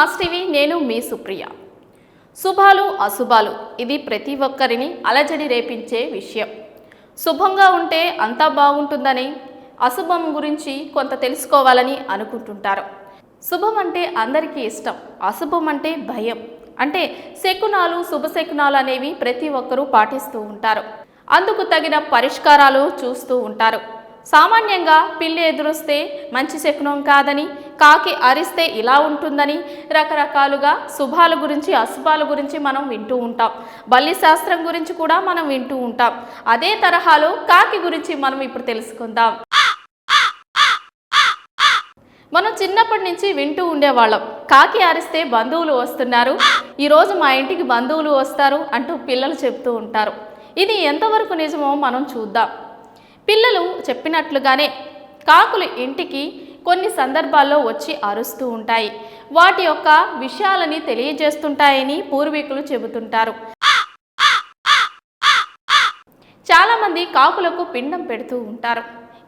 Sauce TV నేను మీ సుప్రియ. శుభాలు అశుభాలు ఇది ప్రతి ఒక్కరిని అలజడి రేపించే విషయం. శుభంగా ఉంటే అంతా బాగుంటుందని, అశుభం గురించి కొంత తెలుసుకోవాలని అనుకుంటుంటారు. శుభం అంటే అందరికీ ఇష్టం, అశుభం అంటే భయం. అంటే శకునాలు శుభశకునాలు అనేవి ప్రతి ఒక్కరూ పాటిస్తూ ఉంటారు. అందుకు తగిన పరిష్కారాలు చూస్తూ ఉంటారు. సామాన్యంగా పిల్లి ఎదురొస్తే మంచి శకునం కాదని, కాకి అరిస్తే ఇలా ఉంటుందని రకరకాలుగా శుభాల గురించి అశుభాల గురించి మనం వింటూ ఉంటాం. బల్లి శాస్త్రం గురించి కూడా మనం వింటూ ఉంటాం. అదే తరహాలో కాకి గురించి మనం ఇప్పుడు తెలుసుకుందాం. మనం చిన్నప్పటి నుంచి వింటూ ఉండేవాళ్ళం, కాకి అరిస్తే బంధువులు వస్తున్నారు, ఈరోజు మా ఇంటికి బంధువులు వస్తారు అంటూ పిల్లలు చెప్తూ ఉంటారు. ఇది ఎంతవరకు నిజమో మనం చూద్దాం. పిల్లలు చెప్పినట్లుగానే కాకులు ఇంటికి కొన్ని సందర్భాల్లో వచ్చి అరుస్తూ ఉంటాయి. వాటి యొక్క విషయాలని తెలియజేస్తుంటాయని పూర్వీకులు చెబుతుంటారు. చాలామంది కాకులకు పిండం పెడుతూ ఉంటారు.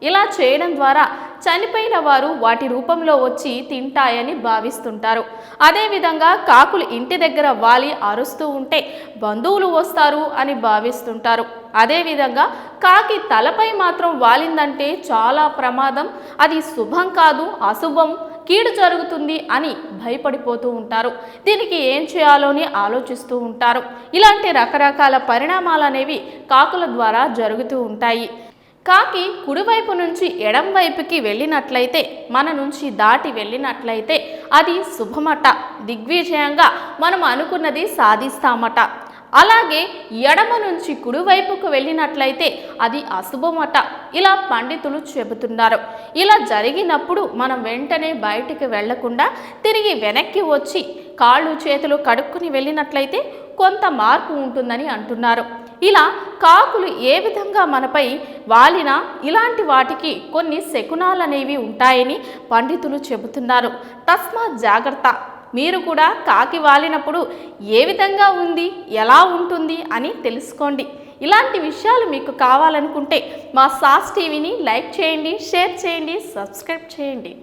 ఇలా చేయడం ద్వారా చనిపోయిన వారు వాటి రూపంలో వచ్చి తింటాయని భావిస్తుంటారు. అదేవిధంగా కాకులు ఇంటి దగ్గర వాలి అరుస్తూ ఉంటే బంధువులు వస్తారు అని భావిస్తుంటారు. అదేవిధంగా కాకి తలపై మాత్రం వాలిందంటే చాలా ప్రమాదం, అది శుభం కాదు, అశుభం, కీడు జరుగుతుంది అని భయపడిపోతూ ఉంటారు. దీనికి ఏం చేయాలో అని ఆలోచిస్తూ ఉంటారు. ఇలాంటి రకరకాల పరిణామాలు అనేవి కాకుల ద్వారా జరుగుతూ ఉంటాయి. కాకి కుడివైపు నుంచి ఎడం వైపుకి వెళ్ళినట్లయితే, మన నుంచి దాటి వెళ్ళినట్లయితే అది శుభమట, దిగ్విజయంగా మనం అనుకున్నది సాధిస్తామట. అలాగే ఎడమ నుంచి కుడివైపుకు వెళ్ళినట్లయితే అది అశుభమట. ఇలా పండితులు చెబుతున్నారు. ఇలా జరిగినప్పుడు మనం వెంటనే బయటికి వెళ్లకుండా తిరిగి వెనక్కి వచ్చి కాళ్ళు చేతులు కడుక్కుని వెళ్ళినట్లయితే కొంత మార్పు ఉంటుందని అంటున్నారు. ఇలా కాకులు ఏ విధంగా మనపై వాలినా ఇలాంటి వాటికి కొన్ని శకునాలు అనేవి ఉంటాయని పండితులు చెబుతున్నారు. తస్మాత్ జాగ్రత్త. మీరు కూడా కాకి వాలినప్పుడు ఏ విధంగా ఉంది, ఎలా ఉంటుంది అని తెలుసుకోండి. ఇలాంటి విషయాలు మీకు కావాలనుకుంటే మా సాస్ టీవీని లైక్ చేయండి, షేర్ చేయండి, సబ్స్క్రైబ్ చేయండి.